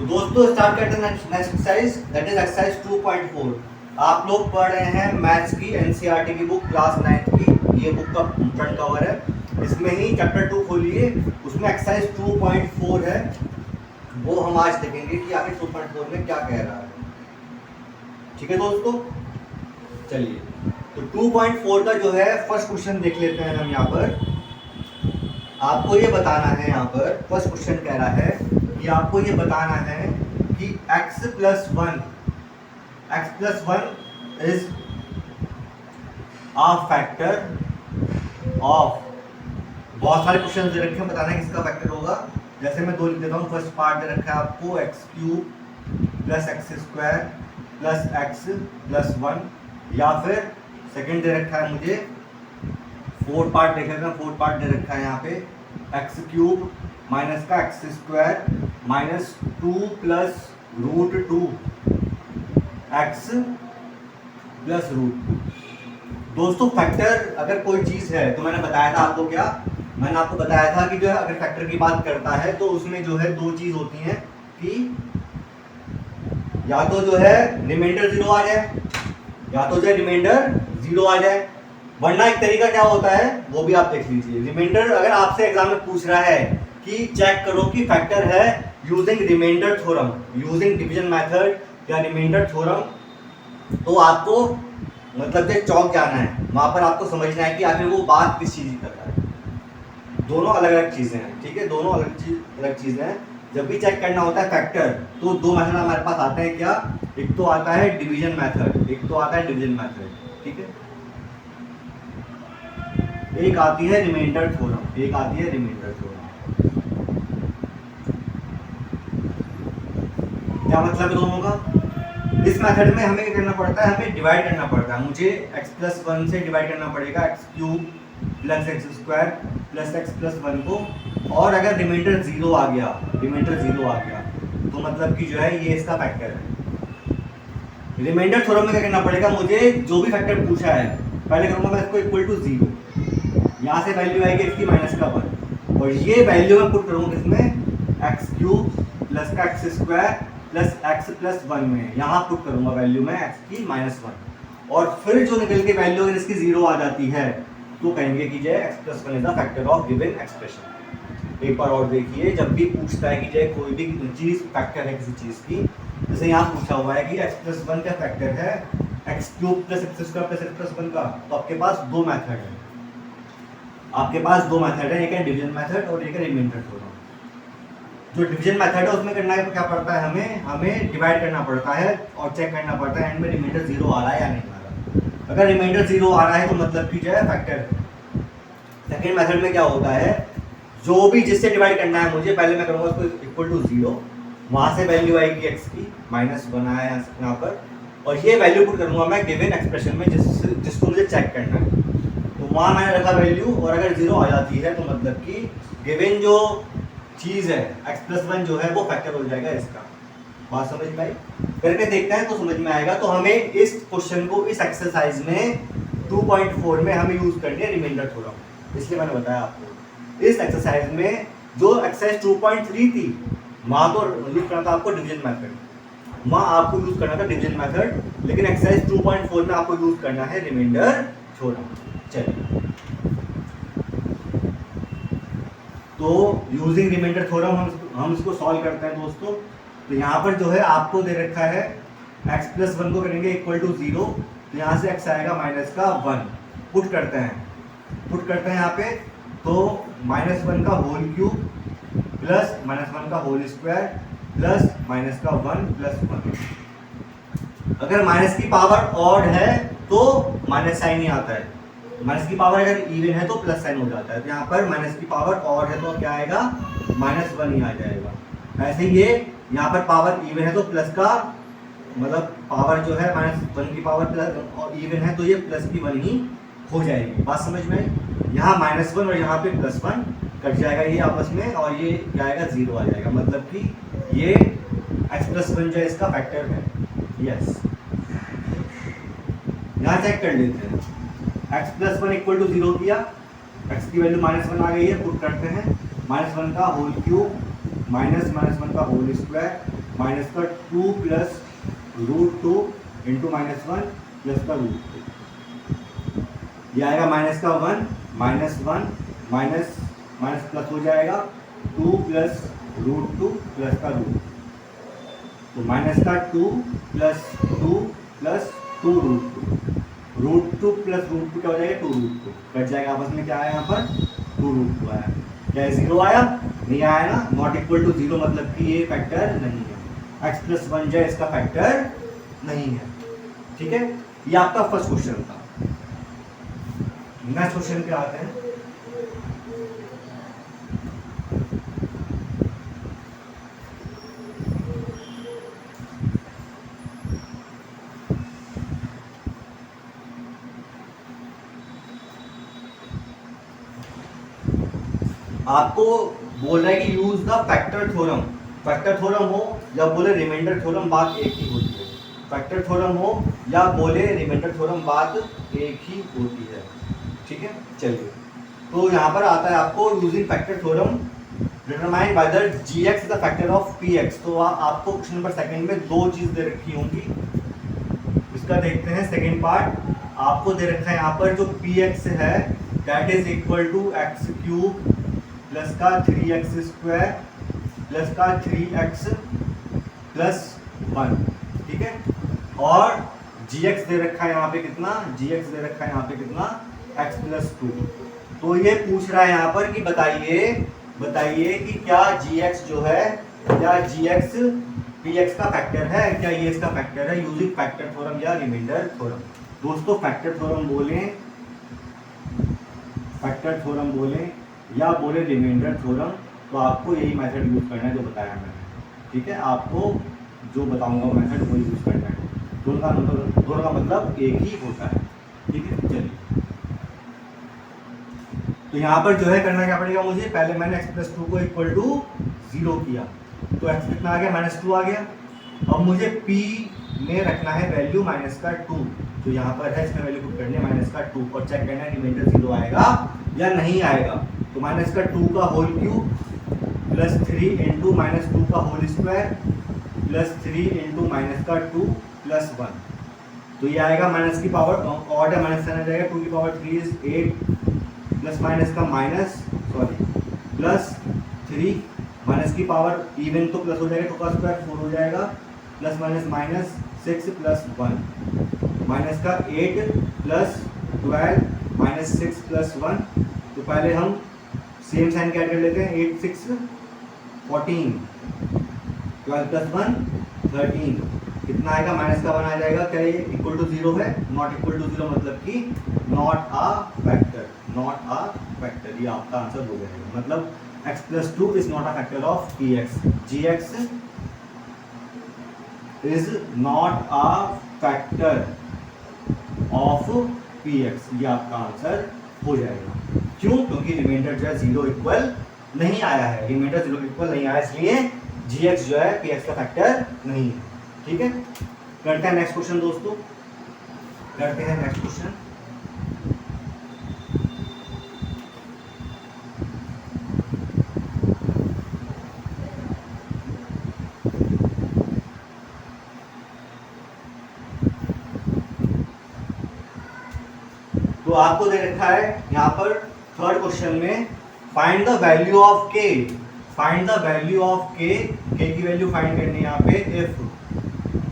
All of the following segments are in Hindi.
दोस्तों स्टार्ट करते हैं next exercise, that is exercise 2.4। आप लोग पढ़ रहे हैं मैथ्स की एनसीईआरटी की बुक क्लास 9th की। ये बुक का फ्रंट कवर है, इसमें ही चैप्टर 2 खोलिए, उसमें एक्सरसाइज 2.4 है। वो हम आज देखेंगे कि आगे 2.4 में क्या कह रहा है। ठीक है दोस्तों, चलिए तो 2.4 का जो है फर्स्ट क्वेश्चन देख लेते हैं हम। यहाँ पर आपको ये बताना है, यहाँ पर फर्स्ट क्वेश्चन कह रहा है कि आपको ये बताना है कि x plus one is a factor of, बहुत सारे क्वेश्चन दे रखे हैं, बताना है किसका फैक्टर होगा। जैसे मैं दो लिख देता हूँ। फर्स्ट पार्ट दे रखा है आपको x³ plus x² plus x plus 1, या फिर सेकंड दे रखा है मुझे फोर्थ पार्ट देखेगा। फोर्थ पार्ट दे रखा है यहाँ पे x³ माइनस का x² minus 2 plus √2 x plus √2। दोस्तों फैक्टर अगर कोई चीज़ है तो मैंने बताया था आपको, क्या मैंने आपको बताया था कि जो है अगर फैक्टर की बात करता है तो उसमें जो है दो चीज़ होती हैं कि या तो जो है रिमाइंडर 0 आ जाए, या तो जो है रिमाइंडर 0 आ जाए, वरना एक तरीका क्या होता है वो भी आप देख लीजिए। रिमाइंडर अगर आपसे एग्जाम में पूछ रहा है कि चेक करो कि फैक्टर है using remainder theorem, using division method या रिमाइंडर थ्योरम, तो आपको मतलब जो चौक जाना है, वहां पर आपको समझना है कि आखिर वो बात किस चीज़ की कर रहा है। दोनों अलग अलग चीज़ें हैं, ठीक है, दोनों अलग चीज़ें हैं। जब भी चेक करना होता है फैक्टर तो दो मेथड हमारे पास आते हैं। क्या? एक तो आता है डिवीजन मेथड, एक तो आता है डिवीजन मेथड, ठीक है। एक आती है रिमाइंडर थ्योरम, एक आती है रिमाइंडर थ्योरम। क्या मतलब है दोनों का? इस मेथड में हमें क्या करना पड़ता है, हमें डिवाइड करना पड़ता है। मुझे x प्लस 1 से डिवाइड करना पड़ेगा x³ plus x² plus x plus 1 को, और अगर रिमाइंडर 0 आ गया, रिमाइंडर 0 आ गया तो मतलब कि जो है ये इसका फैक्टर है। रिमाइंडर थ्योरम में क्या करना पड़ेगा, मुझे जो भी फैक्टर पूछा है पहले करूँगा मैं इसको इक्वल टू 0, यहाँ से वैल्यू आएगी इसकी माइनस का 1, और ये वैल्यू मैं पुट करूँगा किसमें, x³ प्लस का x² प्लस x प्लस 1 में, यहाँ पुट करूँगा वैल्यू में x की माइनस 1, और फिर जो निकल के वैल्यू अगर इसकी 0 आ जाती है तो कहेंगे कि जो है x plus 1 is the factor of given expression. एक बार और देखिए, जब भी पूछता है कि जो कोई भी चीज़ फैक्टर है किसी चीज़ की, जैसे यहाँ पूछा हुआ है कि x प्लस 1 का फैक्टर है x³ plus x² plus x plus 1 का, तो आपके पास दो मैथड है, आपके पास दो मेथड है, एक है डिवीजन मेथड और एक है रिमाइंडर थ्योरम। जो डिवीजन मेथड है उसमें करना है तो क्या पड़ता है, हमें डिवाइड करना पड़ता है और चेक करना पड़ता है एंड में रिमाइंडर 0 आ रहा है या नहीं आ रहा। अगर रिमाइंडर 0 आ रहा है तो मतलब कि जो है फैक्टर है। सेकेंड मेथड में क्या होता है, जो भी जिससे डिवाइड करना है मुझे, पहले मैं करूँगा उसको इक्वल टू 0, वहाँ से वैल्यू आएगी x की माइनस 1 आया यहाँ पर, और ये वैल्यू पुट करूँगा मैं गिवन एक्सप्रेशन में जिसको मुझे चेक करना है। तो वहाँ मैंने रखा वैल्यू, और अगर 0 आ जाती है तो मतलब कि गिवन जो चीज़ है x प्लस 1 जो है वो फैक्टर हो जाएगा इसका। बात समझ में आई? करके देखते हैं तो समझ में आएगा। तो हमें इस क्वेश्चन को इस एक्सरसाइज में 2.4 में हमें यूज करनी है रिमाइंडर थ्योरम, इसलिए मैंने बताया आपको। इस एक्सरसाइज में जो एक्सरसाइज 2.3 थी वहाँ तो यूज करना था आपको डिवीजन मैथड, वहाँ आपको यूज करना था डिवीजन मैथड, लेकिन एक्सरसाइज 2.4 में आपको यूज करना है रिमाइंडर थ्योरम। चलिए, तो यूजिंग रिमाइंडर थ्योरम हम इसको सॉल्व करते हैं दोस्तों। तो यहाँ पर जो है आपको दे रखा है x प्लस 1 को करेंगे इक्वल टू 0, तो यहाँ से x आएगा माइनस का 1, पुट करते हैं यहाँ पे, तो माइनस 1 का होल क्यूब प्लस माइनस 1 का होल स्क्वायर प्लस माइनस का 1 प्लस 1। अगर माइनस की पावर ऑड है तो माइनस साइन ही आता है, माइनस की पावर अगर इवन है तो प्लस साइन हो जाता है। तो यहाँ पर माइनस की पावर ऑड है तो क्या आएगा, -1 ही आ जाएगा। ऐसे ये यहाँ पर पावर इवन है तो प्लस का मतलब पावर जो है -1 की पावर प्लस और इवन है तो ये प्लस की 1 ही हो जाएगी। बात समझ में आई? यहाँ -1 और यहाँ पे +1 कट जाएगा ये आपस में, और ये क्या आएगा, 0 आ जाएगा, मतलब कि ये x प्लस 1 जो है इसका फैक्टर है। यस, यहाँ चेक कर लेते हैं। x प्लस 1 इक्वल टू 0 किया, x की वैल्यू -1 आ गई है, पुट करते हैं -1 का होल क्यूब माइनस -1 का होल स्क्वायर माइनस का 2 प्लस √2 इंटू -1 प्लस का √2, ये आएगा माइनस का 1 -1 माइनस माइनस प्लस हो जाएगा 2 प्लस √2 प्लस का √2, तो माइनस का 2 प्लस 2 प्लस 2 √2 प्लस √2 क्या हो जाएगा 2 √2, कट जाएगा आपस में, क्या आया यहाँ पर 2 √2 आया, क्या 0 आया, नहीं आया ना, नॉट इक्वल टू 0 मतलब कि ये फैक्टर नहीं है, x प्लस 1 जो है इसका फैक्टर नहीं है। ठीक है, ये आपका फर्स्ट क्वेश्चन था। नेक्स्ट क्वेश्चन पे आते हैं। आपको बोल रहा है कि use the factor theorem, factor theorem हो या बोले रिमाइंडर थ्योरम, बात एक ही होती है। फैक्टर थ्योरम हो या बोले रिमाइंडर थ्योरम, बात एक ही होती है। ठीक है, चलिए, तो यहाँ पर आता है आपको using factor theorem determine whether gx is the factor of px। तो आपको क्वेश्चन नंबर सेकंड में दो चीज दे रखी होंगी, इसका देखते हैं सेकंड पार्ट। आपको दे रखा है यहाँ पर जो px है that is equal to x³ plus का 3x² प्लस का 3x प्लस 1। ठीक है, और gx दे रखा है यहाँ पे कितना, gx दे रखा है यहाँ पे कितना, x प्लस 2। तो ये पूछ रहा है यहाँ पर कि बताइए कि क्या gx जो है, क्या gx px का फैक्टर है, क्या ये इसका फैक्टर है, यूजिंग फैक्टर थ्योरम या रिमाइंडर थ्योरम। दोस्तों फैक्टर थ्योरम बोलें या बोले रिमाइंडर थ्योरम, तो आपको यही मेथड यूज करना है जो बताया मैंने। ठीक है, आपको जो बताऊंगा मेथड वो यूज करना है, दोनों का मतलब एक ही होता है। ठीक है, चलिए, तो यहाँ पर जो है करना क्या पड़ेगा मुझे, पहले मैंने x प्लस 2 को इक्वल टू 0 किया, तो x कितना आ गया, -2 आ गया। अब मुझे p में रखना है वैल्यू -2, तो यहाँ पर है इसमें वैल्यू पुट करनी है -2 और चेक करना है रिमाइंडर 0 आएगा या नहीं आएगा। तो -2 का होल क्यूब प्लस 3 इंटू -2 का whole square plus 3 into -2 plus 1, तो ये आएगा माइनस की पावर ऑड है, माइनस साइन आ जाएगा, 2 की पावर 3 इज 8 प्लस माइनस का प्लस 3 माइनस की पावर इवन तो प्लस हो जाएगा, 2 का स्क्वायर 4 हो जाएगा, प्लस माइनस 6 प्लस 1 माइनस का 8 प्लस 12 -6 प्लस 1। तो पहले हम सेम साइन क्या कर लेते हैं, 8 6 14 12 प्लस 1 13, कितना आएगा, माइनस का 1 आ जाएगा, क्या ये इक्वल टू 0 है, नॉट इक्वल टू 0 मतलब कि नॉट अ फैक्टर, ये आपका आंसर हो जाएगा। मतलब x plus 2 is not a factor of px, gx is not a factor of px, ये आपका आंसर हो जाएगा। क्यों, क्योंकि रिमाइंडर जो है 0 इक्वल नहीं आया है, रिमाइंडर 0 इक्वल नहीं आया, इसलिए gx जो है px का फैक्टर नहीं है। ठीक है, करते हैं नेक्स्ट क्वेश्चन दोस्तों, करते हैं नेक्स्ट क्वेश्चन। तो आपको दे रखा है यहाँ पर थर्ड क्वेश्चन में find the value of k, find the value of k, k की वैल्यू फाइंड करनी है यहाँ पे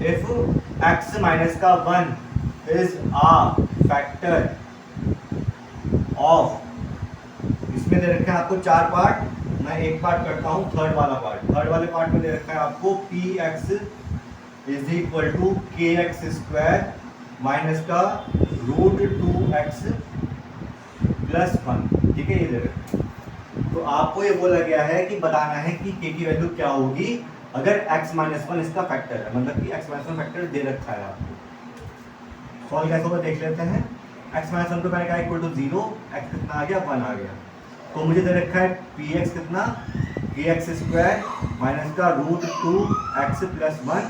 if x माइनस का 1 इज अ फैक्टर ऑफ, इसमें दे रखा है आपको 4 पार्ट, मैं एक पार्ट करता हूँ, थर्ड वाले पार्ट में दे रखा है आपको px is equal to kx² minus का √2x प्लस 1। ठीक है, ये दे रखा है। तो आपको ये बोला गया है कि बताना है कि k की वैल्यू क्या होगी अगर x माइनस 1 इसका फैक्टर है, मतलब कि x माइनस 1 फैक्टर दे रखा है आपको। सॉल्व कैसे होगा देख लेते हैं। x माइनस 1 को मैंने कहा इक्वल टू 0, x कितना आ गया, 1 आ गया। तो मुझे दे रखा है px कितना, kx² माइनस का √2x प्लस 1,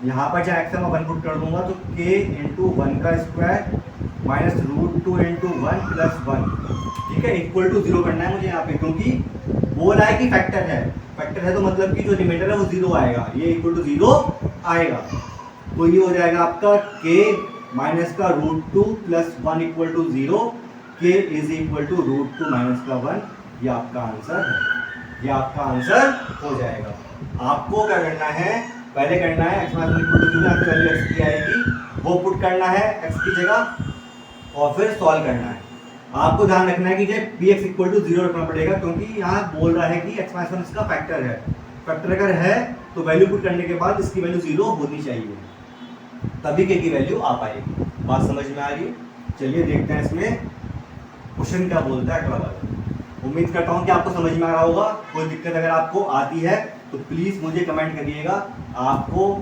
यहाँ पर जहाँ x मैं 1 पुट कर दूंगा तो k इंटू 1 का स्क्वायर माइनस √2 इंटू 1 प्लस 1। ठीक है, इक्वल टू 0 करना है मुझे यहाँ पे, क्योंकि बोला है कि फैक्टर है, फैक्टर है तो मतलब कि जो रिमाइंडर है वो 0 आएगा, ये इक्वल टू 0 आएगा। तो ये हो जाएगा आपका k माइनस का √2 plus 1 equal to 0, k is equal to √2 minus का 1। ये आपका आंसर है, ये आपका आंसर हो जाएगा। आपको क्या करना है, पहले करना है x माइनस 1 इक्वल टू 0, आपकी वैल्यू x की आएगी, वो पुट करना है x की जगह और फिर सॉल्व करना है। आपको ध्यान रखना है कि जब px इक्वल टू 0 रखना पड़ेगा, क्योंकि यहाँ बोल रहा है कि x माइनस 1 इसका फैक्टर है। फैक्टर अगर है तो वैल्यू पुट करने के बाद इसकी वैल्यू 0 होनी चाहिए, तभी k की वैल्यू आ पाएगी। बात समझ में आ रही है? चलिए देखते हैं इसमें क्वेश्चन क्या बोलता है अगला वाला। उम्मीद करता हूँ कि आपको समझ में आ रहा होगा। कोई दिक्कत अगर आपको आती है तो प्लीज़ मुझे कमेंट करिएगा, आपको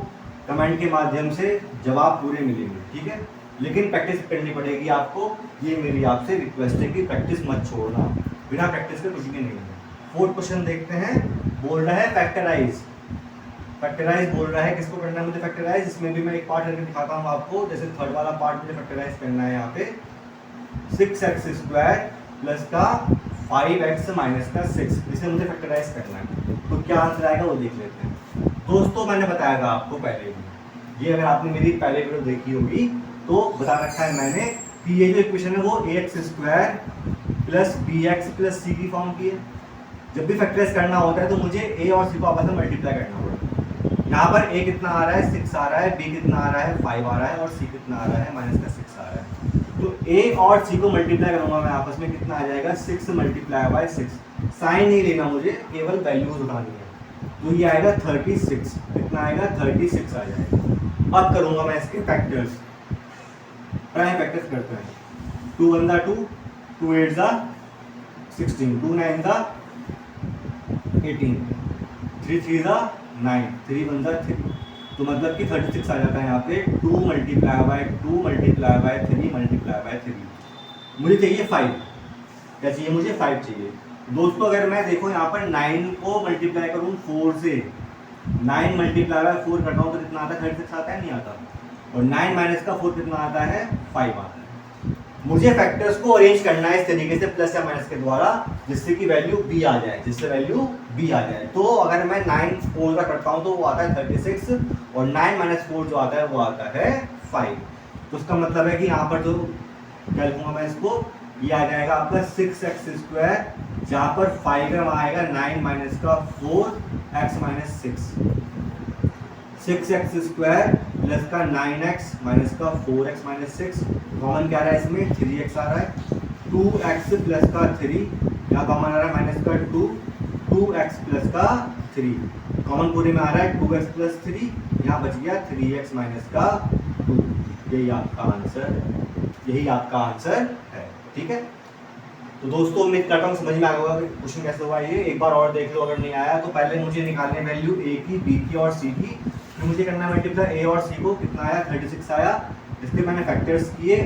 कमेंट के माध्यम से जवाब पूरे मिलेंगे, ठीक है? लेकिन प्रैक्टिस करनी पड़ेगी आपको, ये मेरी आपसे रिक्वेस्ट है कि प्रैक्टिस मत छोड़ना, बिना प्रैक्टिस के कुछ भी नहीं है। 4th क्वेश्चन देखते हैं। बोल रहा है फैक्टराइज, फैक्टराइज बोल रहा है, किसको करना है मुझे फैक्टराइज? इसमें भी मैं एक पार्ट करके दिखाता हूँ आपको। जैसे थर्ड वाला पार्ट मुझे फैक्टराइज करना है यहाँ पे 6x² प्लस का 5x माइनस का 6, इसे मुझे फैक्टराइज करना है। तो क्या आंसर आएगा वो देख लेते हैं। दोस्तों मैंने बताया था आपको पहले भी, ये अगर आपने मेरी पहले वीडियो देखी होगी तो बता रखा है मैंने कि ये जो इक्वेशन है वो ax² plus bx plus c की फॉर्म की है। जब भी फैक्टराइज करना होता है तो मुझे a और c को आपस में मल्टीप्लाई करना होता है। यहाँ पर a कितना आ रहा है 6 आ रहा है, b कितना आ रहा है 5 आ रहा है और c कितना आ रहा है माइनस का 6 आ रहा है। तो a और c को मल्टीप्लाई करूंगा मैं आपस में, कितना आ जाएगा 6 मल्टीप्लाई बाय 6। साइन नहीं लेना मुझे, केवल वैल्यूज उठानी है। तो ये आएगा 36, कितना आएगा 36 आ जाएगा। अब करूंगा मैं इसके फैक्टर्स, प्राइम फैक्टर्स करते हैं। 2 1 2, 2 8 16, 2 9 18, 3 3 9, 3 1 3। तो मतलब कि 36 आ जाता है यहाँ पे। 2 multiply by 2 multiply by 3 multiply by 3। मुझे चाहिए 5, क्या चाहिए मुझे? 5 चाहिए। दोस्तों अगर मैं देखो यहाँ पर 9 को मल्टीप्लाई करूँ 4 से, 9 मल्टीप्लाई बाय 4 करता हूँ तो कितना आता है? 36 आता है, नहीं आता? और 9 माइनस का 4 कितना आता है? 5 आता है। मुझे फैक्टर्स को अरेंज करना है इस तरीके से प्लस या माइनस के द्वारा, जिससे कि वैल्यू b आ जाए, जिससे वैल्यू b आ जाए। तो अगर मैं 9 4 का करता हूँ तो वो आता है 36 और 9 माइनस 4 जो आता है वो आता है 5। तो उसका मतलब है कि यहाँ पर जो क्या लिखूंगा मैं इसको, ये आ जाएगा आपका 6x², जहाँ पर 5 आएगा 9 माइनस का 4x माइनस 6x² प्लस का 9x माइनस का 4x माइनस 6। कॉमन क्या आ रहा है इसमें? 3x आ रहा है। 2x प्लस का 3, यहाँ कॉमन आ रहा है माइनस का 2, 2x प्लस का 3, कॉमन पूरे में आ रहा है 2x प्लस 3, यहाँ बच गया 3x माइनस का 2। यही आपका आंसर है, यही आपका आंसर है, ठीक है? तो दोस्तों उम्मीद करता हूँ समझ में आ गया क्वेश्चन कैसे हुआ। ये एक बार और देख लो, अगर नहीं आया तो पहले मुझे निकालने वैल्यू a की, b की और c की, फिर मुझे करना है मल्टीप्लाई a और c को। कितना आया? 36 आया। इसके मैंने फैक्टर्स किए,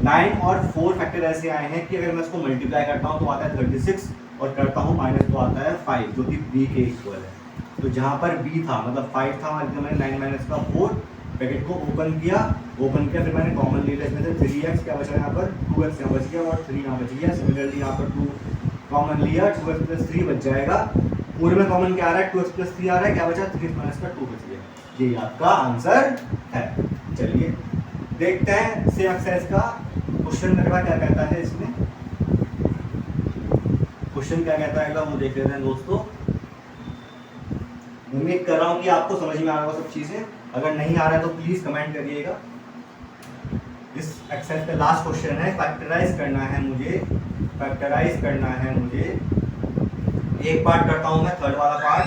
9 और 4 फैक्टर ऐसे आए हैं कि अगर मैं इसको मल्टीप्लाई करता हूँ तो आता है 36 और करता हूँ माइनस तो आता है 5, जो कि b के इक्वल है। तो जहाँ पर b था मतलब 5 था, मैंने 9 माइनस का 4 ब्रैकेट को ओपन किया, फिर मैंने कॉमन ले लिया इसमें से 3x, क्या बचा यहाँ पर 2x यहाँ बच गया और 3 यहाँ बच गया। सिमिलरली यहाँ पर 2 कॉमन लिया, 2x प्लस 3 बच जाएगा। पूरे में कॉमन क्या आ रहा है? 2x प्लस 3 आ रहा है, क्या बचा? 3 माइनस का 2 बच गया। ये आपका आंसर है। चलिए देखते हैं सेम एक्सरसाइज का क्वेश्चन अगला क्या कहता है। इसमें क्वेश्चन क्या कहता है अगला वो देख लेते हैं दोस्तों। उम्मीद कर रहा हूँ कि आपको समझ में आ रहा होगा सब चीजें। अगर नहीं आ रहा है तो प्लीज कमेंट करिएगा। इस एक्सरसाइज का लास्ट क्वेश्चन है, फैक्टराइज करना है मुझे, फैक्टराइज करना है मुझे। एक पार्ट करता हूं मैं, थर्ड वाला पार्ट।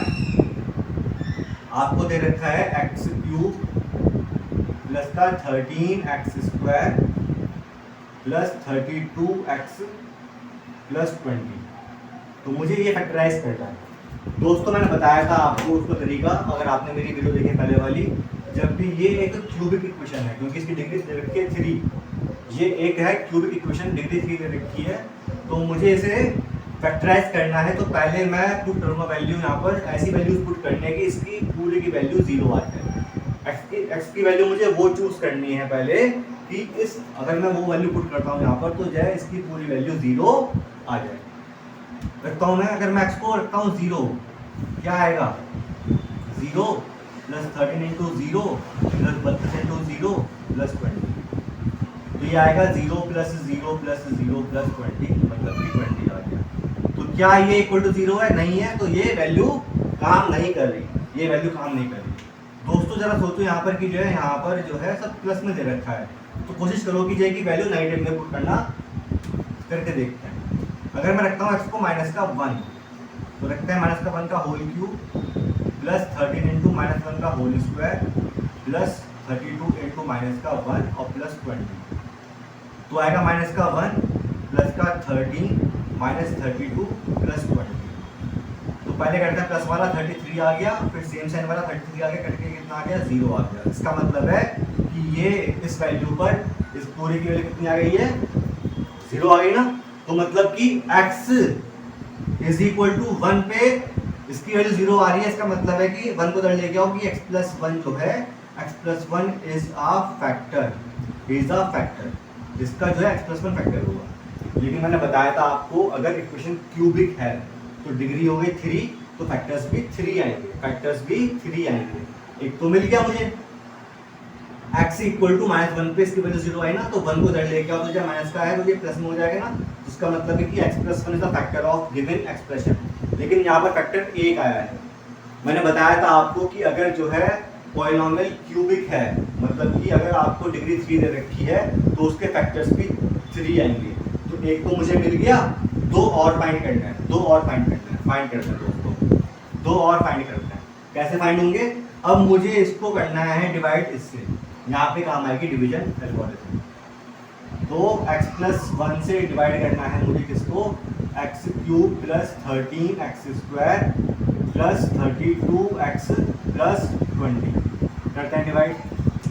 आपको दे रखा है x³ प्लस का 13x² प्लस 32x प्लस 20। तो मुझे ये फैक्टराइज करना है। दोस्तों मैंने बताया था आपको उसका तरीका, अगर आपने मेरी वीडियो देखी पहले वाली। जब भी ये एक क्यूबिक इक्वेशन है, क्योंकि इसकी डिग्री दे रखी है 3, ये एक है क्यूबिक इक्वेशन, डिग्री 3 दे रखी है, तो मुझे इसे फैक्टराइज करना है। तो पहले मैं पुट करूँगा वैल्यू यहाँ पर, ऐसी वैल्यूज पुट करनी है कि इसकी पूरे की वैल्यू 0 आ जाए। एक्स की वैल्यू मुझे वो चूज करनी है पहले कि इस, अगर मैं वो वैल्यू पुट करता हूँ यहाँ पर तो जो है इसकी पूरी वैल्यू 0 आ जाए। रखता हूँ मैं, अगर मैं x को रखता हूँ 0 क्या आएगा 0 plus 13 into 0 plus 32 into 0 plus 20। तो ये आएगा 0 प्लस 0 प्लस 0 प्लस 20, मतलब कि 20 आ गया। तो क्या ये इक्वल टू 0 है? नहीं है, तो ये वैल्यू काम नहीं कर रही, ये वैल्यू काम नहीं कर रही। दोस्तों जरा सोचो यहाँ पर कि जो है यहाँ पर जो है सब प्लस में दे रखा है, तो कोशिश करो कि जो है कि वैल्यू नेगेटिव में पुट करना, करके देखते हैं। अगर मैं रखता हूँ x को माइनस का 1, तो रखते हैं माइनस का 1 का whole cube plus 13 into minus 1 का whole square plus 32 into minus का 1 और प्लस 20। तो आएगा माइनस का 1 प्लस का 13 माइनस 32 प्लस 20। तो पहले करते हैं प्लस वाला 33 आ गया, फिर सेम साइन वाला 33 आ गया, कट के कितना आ गया 0 आ गया। इसका मतलब है कि ये इस वैल्यू पर इस पूरी की वैल्यू कितनी आ गई है 0 आ गई ना। तो मतलब कि x इज इक्वल टू 1 पे इसकी वैल्यू 0 आ रही है। इसका मतलब है कि 1 को उधर ले आओ कि x प्लस 1 जो है x plus 1 is a factor, is a factor, इसका जो है x प्लस 1 फैक्टर होगा। लेकिन मैंने बताया था आपको अगर इक्वेशन क्यूबिक है तो डिग्री हो गई 3, तो फैक्टर्स भी 3 आएंगे, फैक्टर्स भी 3 आएंगे। एक तो मिल गया मुझे x इक्वल टू माइनस 1 पे इसकी वैल्यू 0 आई ना, तो 1 को उधर लेके आओ तो जब माइनस का है तो ये प्लस में हो जाएगा ना। तो इसका मतलब है कि x plus 1 is the factor of given expression. लेकिन यहाँ पर फैक्टर 1 आया है। मैंने बताया था आपको कि अगर जो है पॉलिनोमियल क्यूबिक है, मतलब कि अगर आपको डिग्री 3 दे रखी है तो उसके फैक्टर्स भी 3 आएंगे। तो एक तो मुझे मिल गया, 2 और फाइंड करना है, 2 और फाइंड करना है, फाइंड करते हैं दोस्तों, 2 और फाइंड करते हैं। कैसे फाइंड होंगे? अब मुझे इसको करना है डिवाइड इससे, यहाँ पे काम आएगी डिवीजन एल्गोरिथम। तो x प्लस 1 से डिवाइड करना है मुझे किसको, x cube plus 13x square plus 32x plus 20 करते हैं डिवाइड।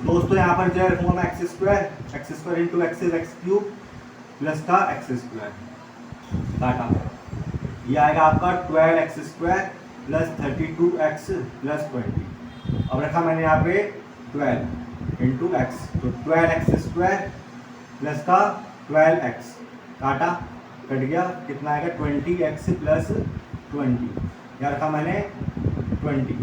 दोस्तों यहाँ पर जो है रखूँगा मैं x square into x is x cube plus का x स्क्वायर काटा, ये आएगा आपका 12x square plus 32x plus 20। अब रखा मैंने यहाँ पे 12 इंटू एक्स, तो 12x स्क्वायर प्लस का 12x काटा, कट गया, कितना आएगा 20x प्लस 20। यहाँ रखा मैंने 20,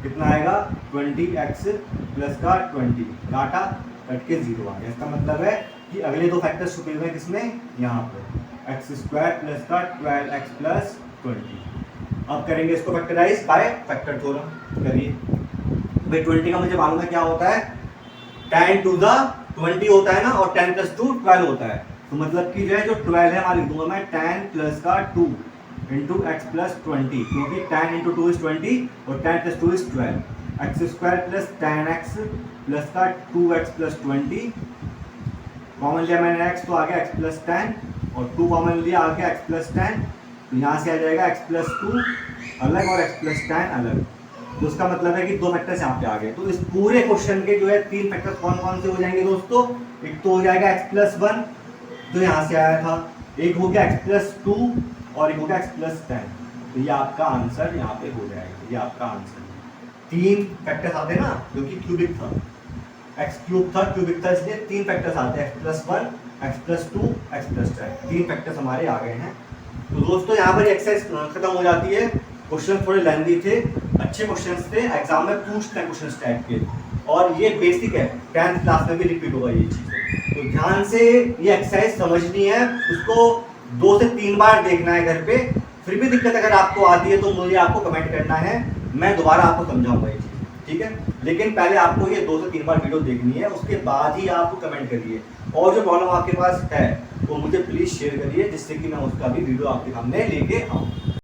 कितना आएगा 20x प्लस का 20 काटा, कट के 0 आ गया। इसका मतलब है कि अगले दो फैक्टर्स छुपे हुए हैं किसमें, यहाँ पर x स्क्वायर प्लस का 12x प्लस 20। अब करेंगे इसको फैक्टराइज बाय फैक्टर थ्योरम। करिए भाई, 20 का मुझे मालूम है क्या होता है, 10 टू द 20 होता है ना, और 10 प्लस 2 12 होता है। तो मतलब कि जो है जो 12 है वहाँ लिख दूंगा मैं 10 प्लस का 2 इंटू एक्स प्लस 20, क्योंकि 10 इंटू 2 इज 20 और 10 plus 2 is 12। X square plus 10x plus का 2x प्लस 20, कॉमन लिया मैंने x तो आ गया x प्लस 10 और 2 कॉमन लिया आ गया x प्लस 10। तो यहाँ से आ जाएगा x प्लस 2 अलग और x प्लस 10 अलग। तो उसका मतलब है कि दो फैक्टर्स यहाँ पे आ गए। तो इस पूरे क्वेश्चन के जो है 3 फैक्टर्स कौन कौन से हो जाएंगे दोस्तों, एक तो हो जाएगा x प्लस 1 जो यहाँ से आया था, एक हो गया x प्लस 2 और एक हो गया x प्लस 10। तो ये आपका आंसर यहाँ पे हो जाएगा, ये आपका आंसर। 3 फैक्टर्स आते हैं ना, क्योंकि क्यूबिक था, x क्यूब था, क्यूबिक था, इसलिए 3 फैक्टर्स आते हैं, x plus 1 x plus 2 x plus 10, 3 factors हमारे आ गए हैं। तो दोस्तों यहाँ पर एक्सरसाइज खत्म हो जाती है। क्वेश्चन थोड़े लेंथी थे, अच्छे क्वेश्चंस थे, एग्जाम में पूछते हैं क्वेश्चंस टाइप के, और ये बेसिक है, 10th क्लास में भी रिपीट होगा ये चीज़। तो ध्यान से ये एक्सरसाइज समझनी है, उसको 2 से 3 बार देखना है घर पे। फिर भी दिक्कत अगर आपको आती है तो मुझे आपको कमेंट करना है, मैं दोबारा आपको समझाऊंगा ये चीज़, ठीक है। लेकिन पहले आपको ये 2 से 3 बार वीडियो देखनी है, उसके बाद ही आप कमेंट करिए। और जो प्रॉब्लम आपके पास है वो मुझे प्लीज़ शेयर करिए, जिससे कि मैं उसका भी वीडियो आपके सामने लेके आऊँ।